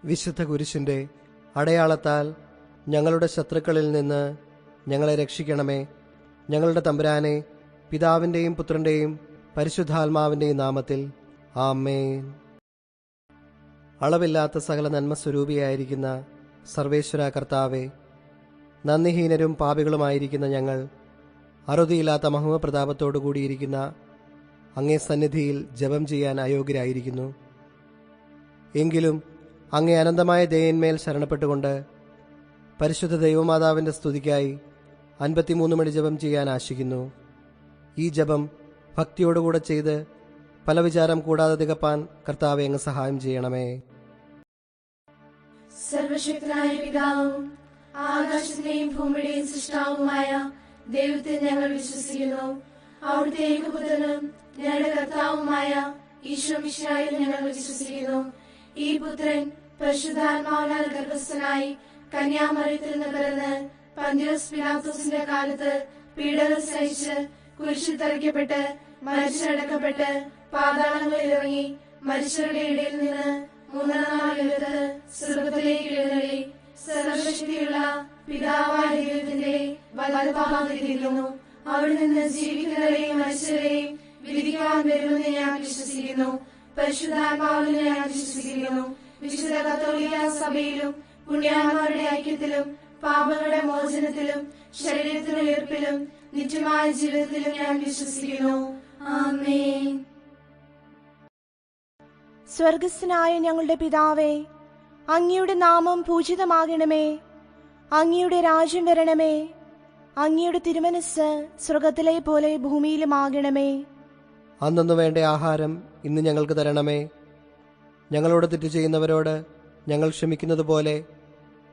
വിശുദ്ധ കുരിശിൻ്റെ അടയാളത്താൽ ഞങ്ങളുടെ ശത്രുക്കളിൽ നിന്ന് ഞങ്ങളെ രക്ഷിക്കണമേ. ഞങ്ങളുടെ തമ്പുരാനെ, പിതാവിൻ്റെയും പുത്രൻ്റെയും പരിശുദ്ധാത്മാവിൻ്റെയും നാമത്തിൽ ആമേൻ. അളവില്ലാത്ത സകല നന്മസ്വരൂപിയായിരിക്കുന്ന സർവേശ്വര കർത്താവെ, നന്ദിഹീനരും പാപികളുമായിരിക്കുന്ന ഞങ്ങൾ അറുതിയില്ലാത്ത മഹിമപ്രതാപത്തോടു കൂടിയിരിക്കുന്ന അങ്ങേ സന്നിധിയിൽ ജപം ചെയ്യാൻ അയോഗ്യരായിരിക്കുന്നു. എങ്കിലും അങ്ങേ അനന്തമായ ദയന്മേൽ ശരണപ്പെട്ടുകൊണ്ട് പരിശുദ്ധ ദൈവമാതാവിൻ്റെ സ്തുതിക്കായി 53 മണി ജപം ചെയ്യാൻ ആശിക്കുന്നു. ഈ ജപം ഭക്തിയോടുകൂടെ ചെയ്ത് പല വിചാരം കൂടാതെ തികപ്പാൻ കർത്താവെ അങ്ങ് സഹായം ചെയ്യണമേ. സർവശക്തനായ പിതാവും ആകാശത്തിന്റെയും ഭൂമിയുടെയും സൃഷ്ടാവുമായ ദൈവത്തെ ഞങ്ങൾ വിശ്വസിക്കുന്നു. അവിടുത്തെ ഏകപുത്രനും ഞങ്ങളുടെ കർത്താവുമായ ഈശോ മിശിഹായിൽ ഞങ്ങൾ വിശ്വസിക്കുന്നു. ഈ പുത്രൻ പരിശുദ്ധാത്മാവിനാൽ ഗർഭസ്ഥനായി കന്യാമറിയത്തിൽ നിന്ന് പിറന്ന് പന്തിയോസ് പിലാത്തോസിന്റെ കാലത്ത് പീഡകൾ സഹിച്ച് കുരിശിൽ തറയ്ക്കപ്പെട്ട് മരിച്ചടക്കപ്പെട്ട് പാതാളങ്ങളിൽ ഇറങ്ങി മരിച്ചവരുടെ ഇടയിൽ നിന്ന് മൂന്നാം നാൾ ഉയർത്ത് സ്വർഗ്ഗത്തിലേക്ക് എഴുന്നള്ളി സർവശക്തിയുള്ള പിതാവായ ദൈവത്തിന്റെ വലതുഭാഗത്തിരിക്കുന്നു. അവിടെ നിന്ന് ജീവിക്കുന്നവരെയും മരിച്ചവരെയും വിധിക്കുവാൻ വരുമെന്ന് ഞാൻ വിശ്വസിക്കുന്നു. പരിശുദ്ധാത്മാവിനെ ഞാൻ വിശ്വസിക്കുന്നു. വിശുദ്ധ കത്തോലിക്ക സഭയിലും പുണ്യാത്മാരുടെ ഐക്യത്തിലും പാപങ്ങളുടെ മോചനത്തിലും ശരീരത്തിന്റെ ഉയർപ്പിലും നിത്യമായ ജീവിതത്തിലും ഞാൻ വിശ്വസിക്കുന്നു. ആമേൻ. സ്വർഗസ്ഥനായ ഞങ്ങളുടെ പിതാവേ, അങ്ങയുടെ നാമം പൂജിതമാകണമേ. അങ്ങയുടെ രാജ്യം വരണമേ. അങ്ങയുടെ തിരുമനസ്സ് സ്വർഗത്തിലെ പോലെ ഭൂമിയിലുമാകണമേ. അന്നു വേണ്ട ആഹാരം ഇന്ന് ഞങ്ങൾക്ക് തരണമേ. ഞങ്ങളോട് തെറ്റ് ചെയ്യുന്നവരോട് ഞങ്ങൾ ക്ഷമിക്കുന്നത് പോലെ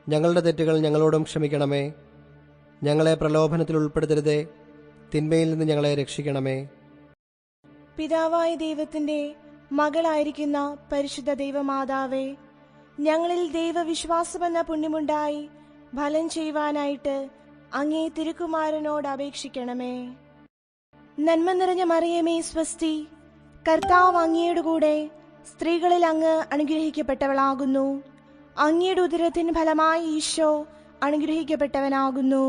ഞങ്ങളുടെ തെറ്റുകൾ ഞങ്ങളോടും ക്ഷമിക്കണമേ. ഞങ്ങളെ പ്രലോഭനത്തിൽ ഉൾപ്പെടുത്തരുതേ, തിന്മയിൽ നിന്ന് ഞങ്ങളെ രക്ഷിക്കണമേ. പിതാവായ ദൈവത്തിന്റെ മകളായിരിക്കുന്ന പരിശുദ്ധ ദൈവമാതാവേ, ഞങ്ങളിൽ ദൈവവിശ്വാസമെന്ന പുണ്യമുണ്ടായി ഫലം ചെയ്യുവാനായിട്ട് അങ്ങേ തിരുക്കുമാരനോട് അപേക്ഷിക്കണമേ. നന്മ നിറഞ്ഞ മറിയമേ സ്വസ്തി, കർത്താവ് അങ്ങയുടെ കൂടെ സ്ത്രീകളിൽ അങ്ങ് അനുഗ്രഹിക്കപ്പെട്ടവളാകുന്നു. അങ്ങയുടെ ഉദരത്തിന് ഫലമായി ഈശോ അനുഗ്രഹിക്കപ്പെട്ടവനാകുന്നു.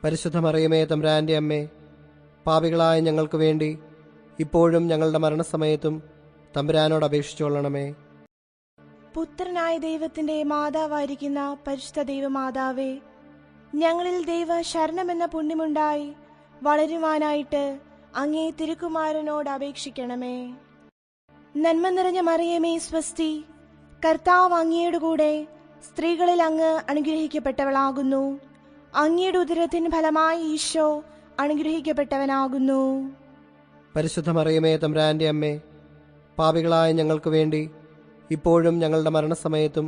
പരിശുദ്ധ മറിയമേ തമ്പുരാന്റെ അമ്മേ, പാപികളായ ഞങ്ങൾക്ക് വേണ്ടി ഇപ്പോഴും ഞങ്ങളുടെ മരണസമയത്തും തമ്പുരാനോട് അപേക്ഷിച്ചുകൊള്ളണമേ. പുത്രനായ ദൈവത്തിന്റെ മാതാവായിരിക്കുന്ന പരിശുദ്ധ ദൈവമാതാവേ, ഞങ്ങളിൽ ദൈവ ശരണമെന്ന പുണ്യമുണ്ടായി വളരുവാനായിട്ട് അങ്ങേ തിരുക്കുമാരനോട് അപേക്ഷിക്കണമേ. നന്മ നിറഞ്ഞ മറിയമേ സ്വസ്തി, കർത്താവ് അങ്ങയുടെ കൂടെ സ്ത്രീകളിൽ അങ്ങ് അനുഗ്രഹിക്കപ്പെട്ടവളാകുന്നു. അങ്ങയുടെ ഉദരത്തിന് ഫലമായി ഈശോ അനുഗ്രഹിക്കപ്പെട്ടവനാകുന്നു. പരിശുദ്ധ മറിയമേ തമ്പുരാന്റെ അമ്മേ, പാപികളായ ഞങ്ങൾക്ക് വേണ്ടി ഇപ്പോഴും ഞങ്ങളുടെ മരണസമയത്തും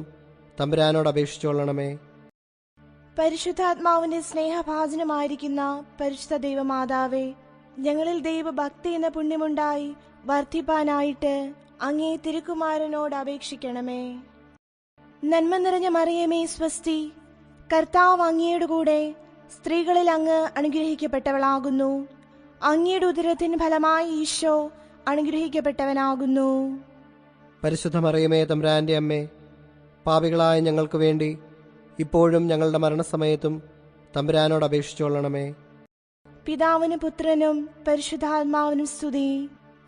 തമ്പുരാനോട് അപേക്ഷിച്ചുകൊള്ളണമേ. പരിശുദ്ധാത്മാവിന്റെ സ്നേഹഭാജനമായിരിക്കുന്ന പരിശുദ്ധ ദൈവമാതാവേ, ഞങ്ങളിൽ ദൈവഭക്തി എന്ന പുണ്യമുണ്ടായി വർദ്ധിപ്പാനായിട്ട് അങ്ങേ തിരുക്കുമാരനോട് അപേക്ഷിക്കണമേ. നന്മ നിറഞ്ഞ മറിയമേ സ്വസ്തി, കർത്താവ് അങ്ങയുടെ കൂടെ സ്ത്രീകളിൽ അങ്ങ് അനുഗ്രഹിക്കപ്പെട്ടവളാകുന്നു. അങ്ങയുടെ ഉദരത്തിന് ഫലമായി ഈശോ അനുഗ്രഹിക്കപ്പെട്ടവനാകുന്നു. പരിശുദ്ധ മറിയമേ തമ്പുരാന്റെ അമ്മേ, പാപികളായ ഞങ്ങൾക്ക് വേണ്ടി ഇപ്പോഴും ഞങ്ങളുടെ മരണസമയത്തും തമ്പുരാനോട് അപേക്ഷിച്ചുകൊള്ളണമേ. പിതാവിനും പുത്രനും പരിശുദ്ധാത്മാവിനും സ്തുതി,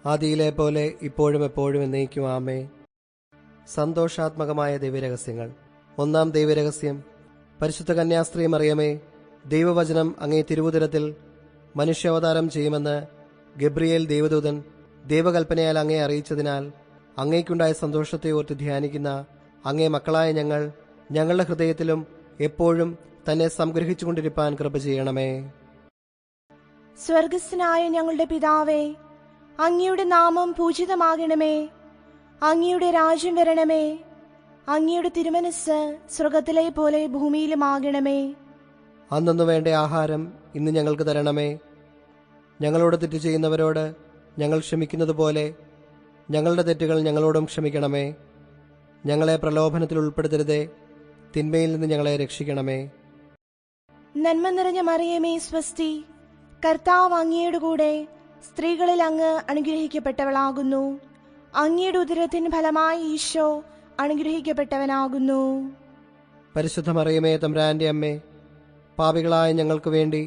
ആദിയിലെ പോലെ ഇപ്പോഴും എപ്പോഴും എന്നേക്കും ആമേൻ. സന്തോഷാത്മകമായ ദൈവരഹസ്യങ്ങൾ. ഒന്നാം ദൈവരഹസ്യം, പരിശുദ്ധ കന്യാസ്ത്രീ മറിയമേ, ദൈവവചനം അങ്ങേ തിരുവുദരത്തിൽ മനുഷ്യാവതാരം ചെയ്യുമെന്ന് ഗബ്രിയേൽ ദൈവദൂതൻ ദൈവകൽപ്പനയാൽ അങ്ങേ അറിയിച്ചതിനാൽ അങ്ങേക്കുണ്ടായ സന്തോഷത്തെ ഓർത്ത് ധ്യാനിക്കുന്ന അങ്ങേ മക്കളായ ഞങ്ങൾ ഞങ്ങളുടെ ഹൃദയത്തിലും എപ്പോഴും തന്നെ സംഗ്രഹിച്ചുകൊണ്ടിരിപ്പാൻ കൃപ ചെയ്യണമേ. സ്വർഗസ്ഥനായ ഞങ്ങളുടെ പിതാവേ, അങ്ങയുടെ നാമം പൂജിതമാകണമേ. അങ്ങയുടെ രാജ്യം വരണമേ. അങ്ങയുടെ തിരുമനസ്സ് സ്വർഗത്തിലെ പോലെ ഭൂമിയിലുമാകണമേ. അന്നു വേണ്ട ആഹാരം ഇന്ന് ഞങ്ങൾക്ക് തരണമേ. ഞങ്ങളോട് തെറ്റ് ചെയ്യുന്നവരോട് ഞങ്ങൾ ക്ഷമിക്കുന്നത് പോലെ ഞങ്ങളുടെ തെറ്റുകൾ ഞങ്ങളോടും ക്ഷമിക്കണമേ. ഞങ്ങളെ പ്രലോഭനത്തിൽ ഉൾപ്പെടുത്തരുതേ, തിന്മയിൽ നിന്ന് ഞങ്ങളെ രക്ഷിക്കണമേ. നന്മ നിറഞ്ഞ മറിയമേ സ്വസ്തി, കർത്താവ് അങ്ങയുടെ കൂടെ സ്ത്രീകളിൽ അങ്ങ് അനുഗ്രഹിക്കപ്പെട്ടവളാകുന്നു. അങ്ങയുടെ ഉദരത്തിന് ഫലമായി ഈശോ അനുഗ്രഹിക്കപ്പെട്ടവനാകുന്നു. പരിശുദ്ധ മറിയമേ തമ്പുരാന്റെ അമ്മേ, പാപികളായ ഞങ്ങൾക്ക് വേണ്ടി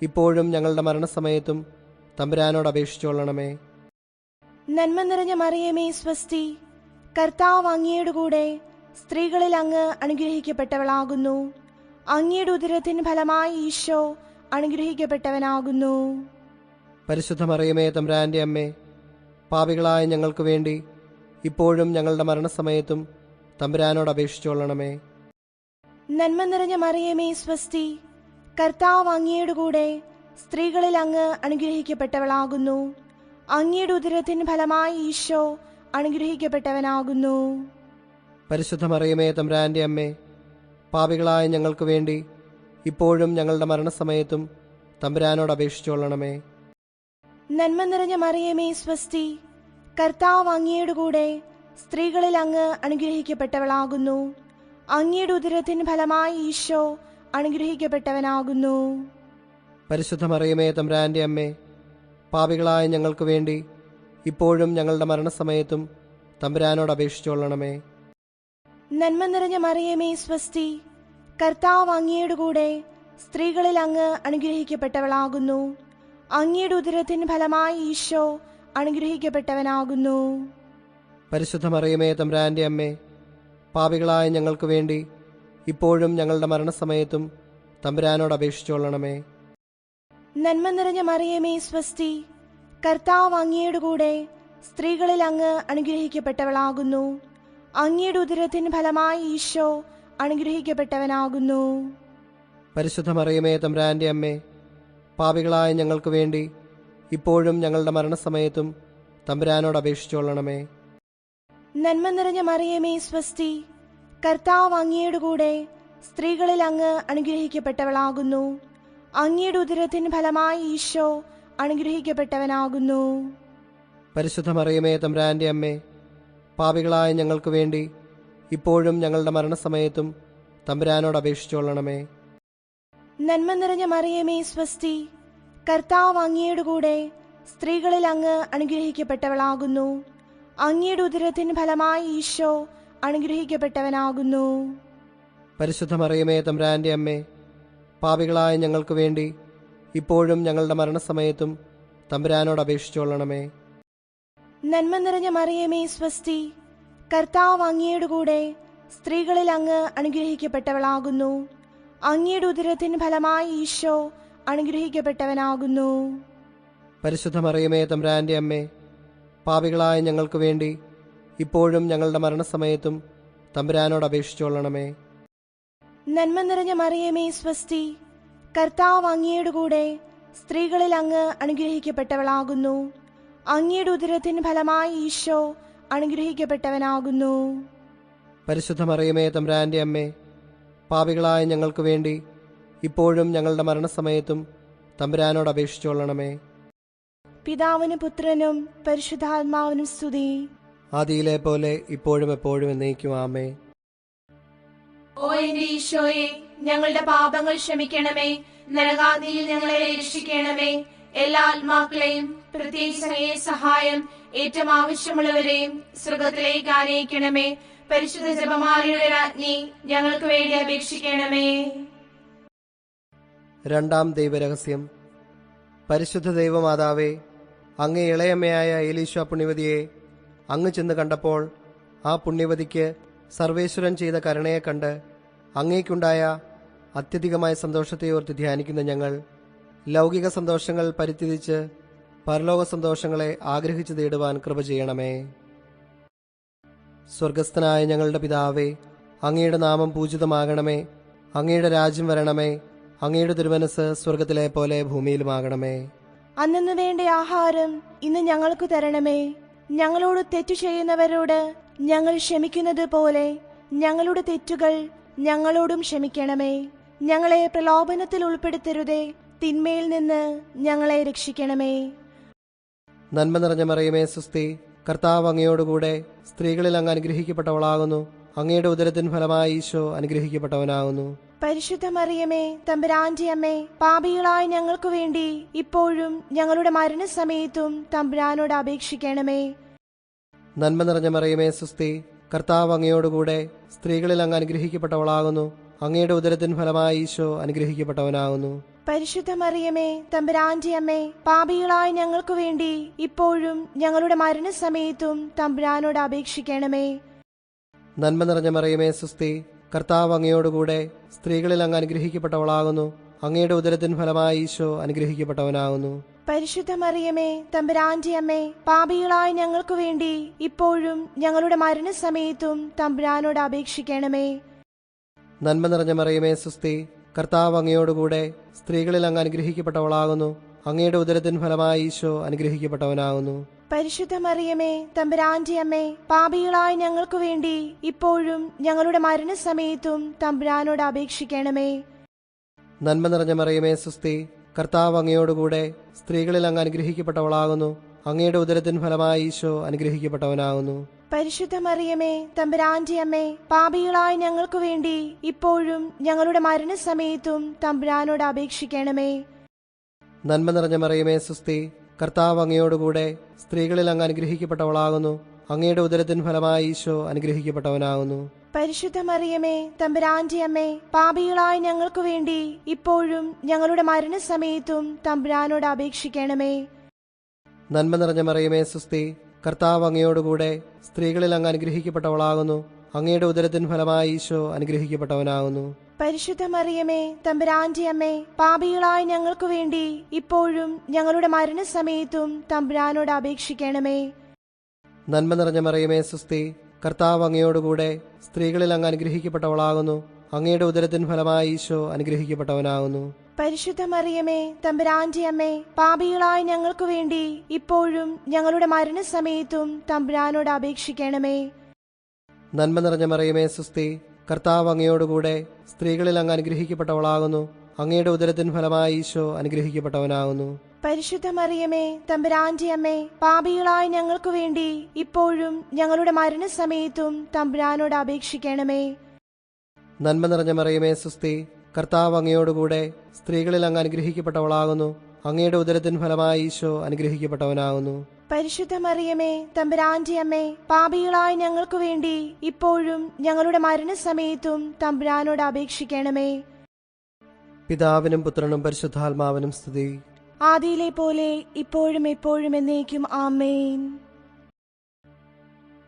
ഇപ്പോഴും ഞങ്ങളുടെ മരണസമയത്തും തമ്പുരാനോട് അപേക്ഷിച്ചുകൊള്ളണമേ. നന്മ നിറഞ്ഞ മറിയമേ സ്വസ്തി, കർത്താവ് അങ്ങയുടെ കൂടെ സ്ത്രീകളിൽ അങ്ങ് അനുഗ്രഹിക്കപ്പെട്ടവളാകുന്നു. അങ്ങയുടെ ഉദരത്തിൻ ഫലമായി ഈശോ അനുഗ്രഹിക്കപ്പെട്ടവനാകുന്നു. പരിശുദ്ധ മറിയമേ തമ്പുരാന്റെ അമ്മേ, പാപികളായ ഞങ്ങൾക്ക് വേണ്ടി ഇപ്പോഴും ഞങ്ങളുടെ മരണസമയത്തും തമ്പുരാനോട് അപേക്ഷിച്ചുകൊള്ളണമേ. നന്മ നിറഞ്ഞ മറിയമേ സ്വസ്തി, കർത്താവ് അങ്ങയുടെ കൂടെ സ്ത്രീകളിൽ അങ്ങ് അനുഗ്രഹിക്കപ്പെട്ടവളാകുന്നു. അങ്ങയുടെ ഉദരത്തിൻ ഫലമായി ഈശോ അനുഗ്രഹിക്കപ്പെട്ടവനാകുന്നു. പരിശുദ്ധ മറിയമേ തമ്പുരാന്റെ അമ്മേ, പാപികളായ ഞങ്ങൾക്ക് വേണ്ടി ഇപ്പോഴും ഞങ്ങളുടെ മരണസമയത്തും തമ്പുരാനോട് അപേക്ഷിച്ചുകൊള്ളണമേ. നന്മ നിറഞ്ഞ മറിയമേ സ്വസ്തി, കർത്താവ് അങ്ങയുടെ കൂടെ സ്ത്രീകളിൽ അങ്ങ് അനുഗ്രഹിക്കപ്പെട്ടവളാകുന്നു. അങ്ങയുടെ ഉദരത്തിൻ ഫലമായി ഈശോ അനുഗ്രഹിക്കപ്പെട്ടവനാകുന്നു. പരിശുദ്ധ മറിയമേ തമ്പുരാന്റെ അമ്മേ, പാപികളായ ഞങ്ങൾക്ക് വേണ്ടി ഇപ്പോഴും ഞങ്ങളുടെ മരണസമയത്തും തമ്പുരാനോട് അപേക്ഷിച്ചുകൊള്ളണമേ. നന്മ നിറഞ്ഞ മറിയമേ സ്വസ്തി, കർത്താവ് അങ്ങയുടെ കൂടെ സ്ത്രീകളിൽ അങ്ങ് അനുഗ്രഹിക്കപ്പെട്ടവളാകുന്നു. അങ്ങയുടെ ഉദരത്തിൻ ഫലമായി ഈശോ അനുഗ്രഹിക്കപ്പെട്ടവനാകുന്നു. പരിശുദ്ധ മറിയമേ തമ്പുരാന്റെ അമ്മേ, പാപികളായ ഞങ്ങൾക്ക് വേണ്ടി ഇപ്പോഴും ഞങ്ങളുടെ മരണസമയത്തും തമ്പുരാനോട് അപേക്ഷിച്ചുകൊള്ളണമേ. നന്മ നിറഞ്ഞ മറിയമേ സ്വസ്തി, കർത്താവ് അങ്ങയുടെ കൂടെ സ്ത്രീകളിൽ അങ്ങ് അനുഗ്രഹിക്കപ്പെട്ടവളാകുന്നു. അങ്ങയുടെ ഉദരത്തിൻ ഫലമായി ഈശോ അനുഗ്രഹിക്കപ്പെട്ടവനാകുന്നു. പരിശുദ്ധ മറിയമേ തമ്പുരാന്റെ അമ്മേ, പാപികളായ ഞങ്ങൾക്ക് വേണ്ടി ഇപ്പോഴും ഞങ്ങളുടെ മരണസമയത്തും തമ്പുരാനോട് അപേക്ഷിച്ചുകൊള്ളണമേ. നന്മ നിറഞ്ഞ മറിയമേ സ്വസ്തി, കർത്താവ് അങ്ങയുടെ കൂടെ സ്ത്രീകളിൽ അങ്ങ് അനുഗ്രഹിക്കപ്പെട്ടവളാകുന്നു. അങ്ങയുടെ ഉദരത്തിൻ ഫലമായി ഈശോ അനുഗ്രഹിക്കപ്പെട്ടവനാകുന്നു. പരിശുദ്ധ മറിയമേ തമ്പുരാന്റെ അമ്മേ, പാപികളായ ഞങ്ങൾക്ക് വേണ്ടി ഇപ്പോഴും ഞങ്ങളുടെ മരണസമയത്തും തമ്പുരാനോട് അപേക്ഷിച്ചുകൊള്ളണമേ. നന്മ നിറഞ്ഞ മറിയമേ സ്വസ്തി, കർത്താവ് അങ്ങയുടെ കൂടെ സ്ത്രീകളിൽ അങ്ങ് അനുഗ്രഹിക്കപ്പെട്ടവളാകുന്നു. അങ്ങയുടെ ഉദരത്തിൻ ഫലമായി ഈശോ അനുഗ്രഹിക്കപ്പെട്ടവനാകുന്നു. പരിശുദ്ധ മറിയമേ തമ്പുരാന്റെ അമ്മേ, പാപികളായ ഞങ്ങൾക്ക് വേണ്ടി ഇപ്പോഴും ഞങ്ങളുടെ മരണസമയത്തും തമ്പുരാനോട് അപേക്ഷിച്ചുകൊള്ളണമേ. നന്മ നിറഞ്ഞ മറിയമേ സ്വസ്തി, കർത്താവ് അങ്ങയുടെ കൂടെ സ്ത്രീകളിൽ അങ്ങ് അനുഗ്രഹിക്കപ്പെട്ടവളാകുന്നു. അങ്ങയുടെ ഉദരത്തിൻ ഫലമായി ഈശോ അനുഗ്രഹിക്കപ്പെട്ടവനാകുന്നു. പരിശുദ്ധ മറിയമേ തമ്പുരാന്റെ അമ്മേ, പാപികളായ ഞങ്ങൾക്ക് വേണ്ടി ഇപ്പോഴും ഞങ്ങളുടെ മരണസമയത്തും തമ്പുരാനോട് അപേക്ഷിച്ചുകൊള്ളണമേ. നന്മ നിറഞ്ഞ മറിയമേ സ്വസ്തി, കർത്താവ് അങ്ങയുടെ കൂടെ സ്ത്രീകളിൽ അങ്ങ് അനുഗ്രഹിക്കപ്പെട്ടവളാകുന്നു. അങ്ങയുടെ ഉദരത്തിൻ ഫലമായി ഈശോ അനുഗ്രഹിക്കപ്പെട്ടവനാകുന്നു. പരിശുദ്ധ മറിയമേ തമ്പുരാന്റെ അമ്മേ, പാപികളായ ഞങ്ങൾക്ക് വേണ്ടി ഇപ്പോഴും ഞങ്ങളുടെ മരണസമയത്തും തമ്പുരാനോട് അപേക്ഷിച്ചുകൊള്ളണമേ. പിതാവിനും പുത്രനും പരിശുദ്ധാത്മാവിനും സ്തുതി. ആദിയിലെ പോലെ ഇപ്പോഴും എപ്പോഴും എന്നേക്കും ആമേ. ഓ എന്റെ ഈശോയെ, ഞങ്ങളുടെ പാപങ്ങൾ ക്ഷമിക്കണമേ. നരകാഗ്നിയിൽ ഞങ്ങളെ രക്ഷിക്കണമേ. എല്ലാ ആത്മാക്കളെയും പ്രത്യേകിച്ച് അങ്ങേ സഹായം ഏറ്റവും ആവശ്യമുള്ളവരെയും സ്വർഗത്തിലേക്ക് ആനയിക്കണമേ. പരിശുദ്ധ ജപമാലയുടെ രാജ്ഞി, ഞങ്ങൾക്ക് വേണ്ടി അപേക്ഷിക്കണമേ. രണ്ടാം ദൈവരഹസ്യം. പരിശുദ്ധ ദൈവമാതാവേ, അങ്ങേ ഇളയമ്മയായ എലീശ പുണ്യവതിയെ അങ്ങ് ചെന്ന് കണ്ടപ്പോൾ ആ പുണ്യവതിക്ക് സർവേശ്വരൻ ചെയ്ത കരുണയെ കണ്ട് അങ്ങേക്കുണ്ടായ അത്യധികമായ സന്തോഷത്തെ ഓർത്ത് ധ്യാനിക്കുന്ന ഞങ്ങൾ ലൗകിക സന്തോഷങ്ങൾ പരിത്യജിച്ച് പരലോക സന്തോഷങ്ങളെ ആഗ്രഹിച്ചു തേടുവാൻ കൃപ ചെയ്യണമേ. സ്വർഗസ്ഥനായ ഞങ്ങളുടെ പിതാവേ, അങ്ങയുടെ നാമം പൂജിതമാകണമേ. അങ്ങയുടെ രാജ്യം വരണമേ. അങ്ങയുടെ തിരുമനസ് സ്വർഗത്തിലെ പോലെ ഭൂമിയിലുമാകണമേ. അന്നു വേണ്ട ആഹാരം ഇന്ന് ഞങ്ങൾക്ക് തരണമേ. ഞങ്ങളോട് തെറ്റു ചെയ്യുന്നവരോട് ഞങ്ങൾ ക്ഷമിക്കുന്നത് പോലെ ഞങ്ങളുടെ തെറ്റുകൾ ഞങ്ങളോടും ക്ഷമിക്കണമേ. ഞങ്ങളെ പ്രലോഭനത്തിൽ ഉൾപ്പെടുത്തരുതേ, തിന്മയിൽ നിന്ന് ഞങ്ങളെ രക്ഷിക്കണമേ. നന്മ നിറഞ്ഞ മറിയമേ സുസ്തി, കർത്താവ് അങ്ങയോടുകൂടെ സ്ത്രീകളിൽ അങ്ങ് അനുഗ്രഹിക്കപ്പെട്ടവളാകുന്നു. അങ്ങയുടെ ഉദരത്തിൻ ഫലമായി ഈശോ അനുഗ്രഹിക്കപ്പെട്ടവനാകുന്നു. പരിശുദ്ധ മറിയമേ, തമ്പുരാന്റെ അമ്മേ, പാപികളായ ഞങ്ങൾക്ക് വേണ്ടി ഇപ്പോഴും ഞങ്ങളുടെ മരണസമയത്തും തമ്പുരാനോട് അപേക്ഷിക്കണമേ. നന്മ നിറഞ്ഞ മറിയമേ സുസ്തി, കർത്താവ് അങ്ങയോടുകൂടെ സ്ത്രീകളിൽ അങ്ങ് അനുഗ്രഹിക്കപ്പെട്ടവളാകുന്നു. അങ്ങയുടെ ഉദരത്തിൻ ഫലമായി ഈശോ അനുഗ്രഹിക്കപ്പെട്ടവനാകുന്നു. പരിശുദ്ധ മറിയമേ, തമ്പുരാന്റെ അമ്മേ, പാപികളായ ഞങ്ങൾക്ക് വേണ്ടി ഇപ്പോഴും ഞങ്ങളുടെ മരണസമയത്തും തമ്പുരാനോട് അപേക്ഷിക്കണമേ. നന്മ നിറഞ്ഞ മറിയമേ, സുസ്തി. കർത്താവ് അങ്ങയോടുകൂടെ സ്ത്രീകളിൽ അങ്ങ് അനുഗ്രഹിക്കപ്പെട്ടവളാകുന്നു. അങ്ങയുടെ ഉദരത്തിൻ ഫലമായി ഈശോ അനുഗ്രഹിക്കപ്പെട്ടവനാകുന്നു. പരിശുദ്ധ മറിയമേ, തമ്പുരാന്റെ അമ്മേ, പാപികളായ ഞങ്ങൾക്ക് വേണ്ടി ഇപ്പോഴും ഞങ്ങളുടെ മരണസമയത്തും തമ്പുരാനോട് അപേക്ഷിക്കണമേ. നന്മ നിറഞ്ഞ മറിയമേ, സുസ്തി. കർത്താവ് അങ്ങയോടുകൂടെ സ്ത്രീകളിൽ അങ്ങ് അനുഗ്രഹിക്കപ്പെട്ടവളാകുന്നു. അങ്ങയുടെ ഉദരത്തിൻ ഫലമായി ഈശോ അനുഗ്രഹിക്കപ്പെട്ടവനാകുന്നു. പരിശുദ്ധ മറിയമേ, തമ്പുരാന്റെ അമ്മേ, പാപികളായ ഞങ്ങൾക്ക് വേണ്ടി ഇപ്പോഴും ഞങ്ങളുടെ മരണസമയത്തും തമ്പുരാനോട് അപേക്ഷിക്കണമേ. നന്മ നിറഞ്ഞ മറിയമേ, സുസ്തി. കർത്താവ് അങ്ങയോടുകൂടെ സ്ത്രീകളിൽ അങ്ങ് അനുഗ്രഹിക്കപ്പെട്ടവളാകുന്നു. അങ്ങയുടെ ഉദരത്തിൻ ഫലമായി ഈശോ അനുഗ്രഹിക്കപ്പെട്ടവനാകുന്നു. പരിശുദ്ധ മറിയമേ, തമ്പുരാന്റെ അമ്മേ, പാപികളായ ഞങ്ങൾക്ക് വേണ്ടി ഇപ്പോഴും ഞങ്ങളുടെ മരണസമയത്തും തമ്പുരാനോട് അപേക്ഷിക്കണമേ. നന്മ നിറഞ്ഞ മറിയമേ, സുസ്തി. കർത്താവ് അങ്ങയോടുകൂടെ സ്ത്രീകളിൽ അങ്ങ് അനുഗ്രഹിക്കപ്പെട്ടവളാകുന്നു. അങ്ങയുടെ ഉദരത്തിൻ ഫലമായി ഈശോ അനുഗ്രഹിക്കപ്പെട്ടവനാകുന്നു. പരിശുദ്ധ മറിയമേ, തമ്പുരാന്റെ അമ്മേ, പാപികളായ ഞങ്ങൾക്ക് വേണ്ടി ഇപ്പോഴും ഞങ്ങളുടെ മരണസമയത്തും തമ്പുരാനോട് അപേക്ഷിക്കണമേ. നന്മ നിറഞ്ഞ മറിയമേ, സുസ്തി. കർത്താവ് അങ്ങയോടുകൂടെ സ്ത്രീകളിൽ അങ്ങ് അനുഗ്രഹിക്കപ്പെട്ടവളാകുന്നു. അങ്ങയുടെ ഉദരത്തിൻ ഫലമായി ഈശോ അനുഗ്രഹിക്കപ്പെട്ടവനാകുന്നു. പരിശുദ്ധ മറിയമേ, തമ്പുരാന്റെ അമ്മേ, പാപികളായ ഞങ്ങൾക്ക് വേണ്ടി ഇപ്പോഴും ഞങ്ങളുടെ മരണസമയത്തും തമ്പുരാനോട് അപേക്ഷിക്കണമേ. നന്മ നിറഞ്ഞ മറിയമേ, സുസ്തി. കർത്താവ് അങ്ങയോടുകൂടെ സ്ത്രീകളിൽ അങ്ങ് അനുഗ്രഹിക്കപ്പെട്ടവളാകുന്നു. അങ്ങയുടെ ഉദരത്തിൻ ഫലമായി ഈശോ അനുഗ്രഹിക്കപ്പെട്ടവനാകുന്നു. പരിശുദ്ധ മറിയമേ, തമ്പുരാന്റെ അമ്മേ, പാപികളായ ഞങ്ങൾക്ക് വേണ്ടി ഇപ്പോഴും ഞങ്ങളുടെ മരണസമയത്തും തമ്പുരാനോട് അപേക്ഷിക്കണമേ. നന്മ നിറഞ്ഞ മറിയമേ, സുസ്തി. കർത്താവ് അങ്ങയോടുകൂടെ സ്ത്രീകളിൽ അങ്ങ് അനുഗ്രഹിക്കപ്പെട്ടവളാകുന്നു. അങ്ങയുടെ ഉദരത്തിൻ ഫലമായി ഈശോ അനുഗ്രഹിക്കപ്പെട്ടവനാകുന്നു. പരിശുദ്ധ മറിയമേ, തമ്പുരാന്റെ അമ്മേ, പാപികളായ ഞങ്ങൾക്ക് വേണ്ടി ഇപ്പോഴും ഞങ്ങളുടെ മരണസമയത്തും തമ്പുരാനോട് അപേക്ഷിക്കണമേ. നന്മ നിറഞ്ഞ മറിയമേ, സുസ്തി. കർത്താവ് അങ്ങയോടുകൂടെ സ്ത്രീകളിൽ അങ്ങ് അനുഗ്രഹിക്കപ്പെട്ടവളാകുന്നു. അങ്ങയുടെ ഉദരത്തിൻ ഫലമായി ഈശോ അനുഗ്രഹിക്കപ്പെട്ടവനാകുന്നു. പരിശുദ്ധ മറിയമേ, തമ്പുരാന്റെ അമ്മേ, പാപികളായ ഞങ്ങൾക്ക് വേണ്ടി ഇപ്പോഴും ഞങ്ങളുടെ മരണസമയത്തും തമ്പുരാനോട് അപേക്ഷിക്കണമേ. പിതാവിനും പുത്രനും പരിശുദ്ധാത്മാവിനും സ്തുതി. ആദിയിലെ പോലെ ഇപ്പോഴും എപ്പോഴും എന്നേക്കും ആമേൻ.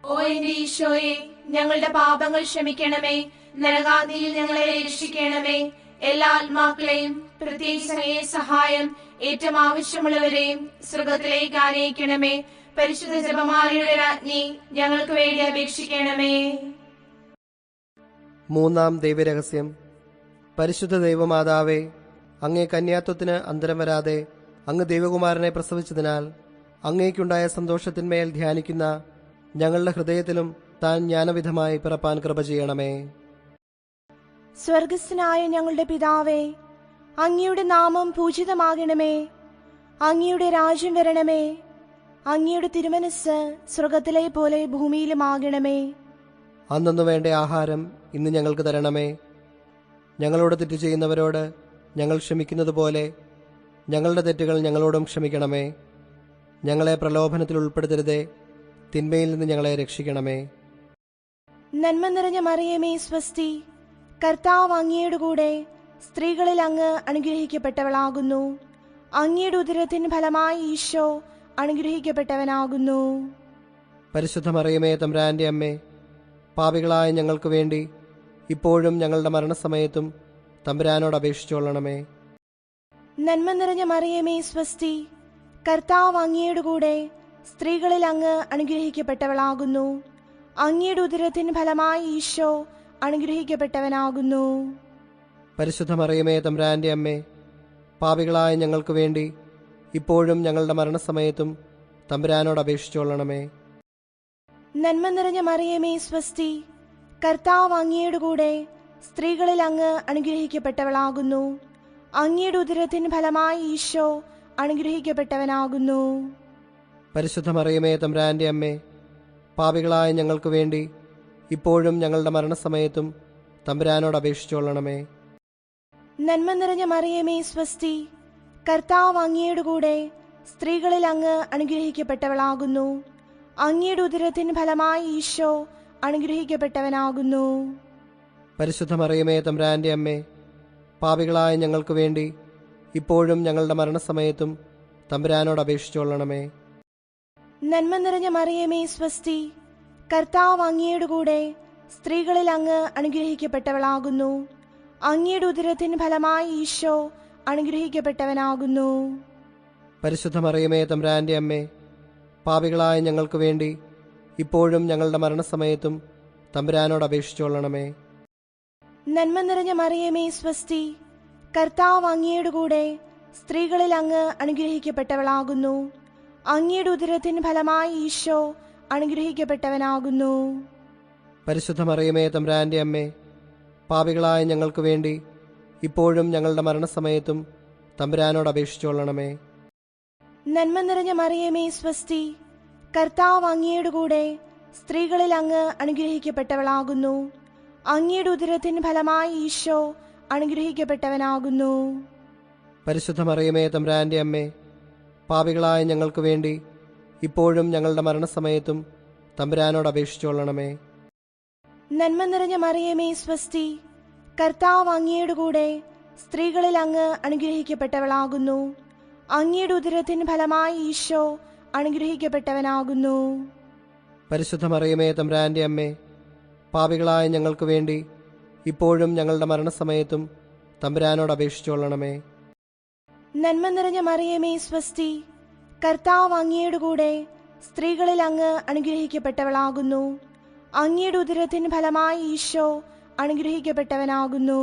ഓ എന്റെ ഈശോയെ, ഞങ്ങളുടെ പാപങ്ങൾ ക്ഷമിക്കണമേ. നരകാഗ്നിയിൽ ഞങ്ങളെ രക്ഷിക്കണമേ. എല്ലാ ആത്മാക്കളെയും പ്രത്യേകിച്ച് അങ്ങയെ സഹായം ഏറ്റവും ആവശ്യമുള്ളവരെയും സ്വർഗത്തിലേക്ക് ആനയിക്കണമേ. പരിശുദ്ധ ജപമാലയുടെ രാജ്ഞി, ഞങ്ങൾക്ക് വേണ്ടി അപേക്ഷിക്കണമേ. മൂന്നാം ദൈവരഹസ്യം. പരിശുദ്ധ ദൈവമാതാവേ, അങ്ങേ കന്യാത്വത്തിന് അന്തരം വരാതെ അങ്ങ് ദൈവകുമാരനെ പ്രസവിച്ചതിനാൽ അങ്ങേക്കുണ്ടായ സന്തോഷത്തിന്മേൽ ധ്യാനിക്കുന്ന ഞങ്ങളുടെ ഹൃദയത്തിലും താൻ ജ്ഞാനവിധമായി പിറപ്പാൻ കൃപ ചെയ്യണമേ. സ്വർഗസ്ഥനായ ഞങ്ങളുടെ പിതാവേ, അങ്ങയുടെ നാമം പൂജിതമാകണമേ. അങ്ങയുടെ രാജ്യം വരണമേ. അങ്ങയുടെ തിരുമനസ് സ്വർഗത്തിലെ പോലെ ഭൂമിയിലുമാകണമേ. അന്നു വേണ്ട ആഹാരം ഇന്ന് ഞങ്ങൾക്ക് തരണമേ. ഞങ്ങളോട് തെറ്റ് ചെയ്യുന്നവരോട് ഞങ്ങൾ ക്ഷമിക്കുന്നത് പോലെ ഞങ്ങളുടെ തെറ്റുകൾ ഞങ്ങളോടും ക്ഷമിക്കണമേ. ഞങ്ങളെ പ്രലോഭനത്തിൽ ഉൾപ്പെടുത്തരുതേ, തിന്മയിൽ നിന്ന് ഞങ്ങളെ രക്ഷിക്കണമേ. നന്മ നിറഞ്ഞ മറിയമേ, സ്വസ്തി. കർത്താവ് അങ്ങയുടെ കൂടെ സ്ത്രീകളിൽ അങ്ങ് അനുഗ്രഹിക്കപ്പെട്ടവളാകുന്നു. അങ്ങയുടെ ഉദരത്തിന് ഫലമായി ഈശോ അനുഗ്രഹിക്കപ്പെട്ടവനാകുന്നു. പരിശുദ്ധ മറിയമേ, തമ്പുരാന്റെ അമ്മേ, പാപികളായ ഞങ്ങൾക്ക് വേണ്ടി ഇപ്പോഴും ഞങ്ങളുടെ മരണസമയത്തും തമ്പുരാനോട് അപേക്ഷിച്ചുകൊള്ളണമേ. നന്മ നിറഞ്ഞ മറിയമേ, സ്വസ്തി. കർത്താവ് അങ്ങയുടെ കൂടെ സ്ത്രീകളിൽ അങ്ങ് അനുഗ്രഹിക്കപ്പെട്ടവളാകുന്നു. അങ്ങയുടെ ഉദരത്തിന് ഫലമായി ഈശോ അനുഗ്രഹിക്കപ്പെട്ടവനാകുന്നു. പരിശുദ്ധ മറിയമേ, തമ്പുരാന്റെ അമ്മേ, പാപികളായ ഞങ്ങൾക്ക് വേണ്ടി ഇപ്പോഴും ഞങ്ങളുടെ മരണസമയത്തും തമ്പുരാനോട് അപേക്ഷിച്ചുകൊള്ളണമേ. നന്മ നിറഞ്ഞ മറിയമേ, സ്വസ്തി. കർത്താവ് അങ്ങയുടെ കൂടെ സ്ത്രീകളിൽ അങ്ങ് അനുഗ്രഹിക്കപ്പെട്ടവളാകുന്നു. അങ്ങയുടെ ഉദരത്തിന് ഫലമായി ഈശോ അനുഗ്രഹിക്കപ്പെട്ടവനാകുന്നു. പരിശുദ്ധ മറിയമേ, തമ്പുരാന്റെ അമ്മേ, പാപികളായ ഞങ്ങൾക്ക് വേണ്ടി ഇപ്പോഴും ഞങ്ങളുടെ മരണസമയത്തും തമ്പുരാനോട് അപേക്ഷിച്ചുകൊള്ളണമേ. നന്മ നിറഞ്ഞ മറിയമേ, സ്വസ്തി. കർത്താവ് അങ്ങയുടെ കൂടെ സ്ത്രീകളിൽ അങ്ങ് അനുഗ്രഹിക്കപ്പെട്ടവളാകുന്നു. അങ്ങയുടെ ഉദരത്തിന് ഫലമായി ഈശോ അനുഗ്രഹിക്കപ്പെട്ടവനാകുന്നു. പരിശുദ്ധ മറിയമേ തമ്പുരാന്റെ അമ്മേ, പാപികളായ ഞങ്ങൾക്ക് വേണ്ടി ഇപ്പോഴും ഞങ്ങളുടെ മരണസമയത്തും തമ്പുരാനോട് അപേക്ഷിച്ചുകൊള്ളണമേ. നന്മ നിറഞ്ഞ മറിയമേ സ്വസ്തി, കർത്താവ് അങ്ങയുടെ കൂടെ സ്ത്രീകളിൽ അങ്ങ് അനുഗ്രഹിക്കപ്പെട്ടവളാകുന്നു. അങ്ങയുടെ ഉദരത്തിൻ ഫലമായി ഈശോ അനുഗ്രഹിക്കപ്പെട്ടവനാകുന്നു. പരിശുദ്ധ മറിയമേ തമ്പുരാന്റെ അമ്മേ, പാപികളായ ഞങ്ങൾക്ക് വേണ്ടി ഇപ്പോഴും ഞങ്ങളുടെ മരണസമയത്തും തമ്പുരാനോട് അപേക്ഷിച്ചുകൊള്ളണമേ. നന്മ നിറഞ്ഞ മറിയമേ സ്വസ്തി, കർത്താവ് അങ്ങയുടെ കൂടെ സ്ത്രീകളിൽ അങ്ങ് അനുഗ്രഹിക്കപ്പെട്ടവളാകുന്നു. അങ്ങയുടെ ഉദരത്തിൻ ഫലമായി ഈശോ അനുഗ്രഹിക്കപ്പെട്ടവനാകുന്നു. പരിശുദ്ധ മറിയമേ തമ്പുരാന്റെ അമ്മേ, പാപികളായ ഞങ്ങൾക്ക് വേണ്ടി ഇപ്പോഴും ഞങ്ങളുടെ മരണസമയത്തും തമ്പുരാനോട് അപേക്ഷിച്ചുകൊള്ളണമേ. നന്മ നിറഞ്ഞ മറിയമേ സ്വസ്തി, കർത്താവ് അങ്ങയുടെ കൂടെ സ്ത്രീകളിൽ അങ്ങ് അനുഗ്രഹിക്കപ്പെട്ടവളാകുന്നു. അങ്ങയുടെ ഉദരത്തിൻ ഫലമായി ഈശോ അനുഗ്രഹിക്കപ്പെട്ടവനാകുന്നു. പരിശുദ്ധ മറിയമേ തമ്പുരാന്റെ അമ്മേ, പാപികളായ ഞങ്ങൾക്ക് വേണ്ടി ഇപ്പോഴും ഞങ്ങളുടെ മരണസമയത്തും തമ്പുരാനോട് അപേക്ഷിച്ചുകൊള്ളണമേ. നന്മ നിറഞ്ഞ മറിയമേ സ്വസ്തി, കർത്താവ് അങ്ങയുടെ കൂടെ സ്ത്രീകളിൽ അങ്ങ് അനുഗ്രഹിക്കപ്പെട്ടവളാകുന്നു. അങ്ങയുടെ ഉദരത്തിൻ ഫലമായി ഈശോ അനുഗ്രഹിക്കപ്പെട്ടവനാകുന്നു. പരിശുദ്ധ മറിയമേ തമ്പുരാന്റെ അമ്മേ, പാപികളായ ഞങ്ങൾക്ക് വേണ്ടി ഇപ്പോഴും ഞങ്ങളുടെ മരണസമയത്തും തമ്പുരാനോട് അപേക്ഷിച്ചുകൊള്ളണമേ. നന്മ നിറഞ്ഞ മറിയമേ സ്വസ്തി, കർത്താവ് അങ്ങയുടെ കൂടെ സ്ത്രീകളിൽ അങ്ങ് അനുഗ്രഹിക്കപ്പെട്ടവളാകുന്നു. അങ്ങയുടെ ഉദരത്തിൻ ഫലമായി ഈശോ അനുഗ്രഹിക്കപ്പെട്ടവനാകുന്നു.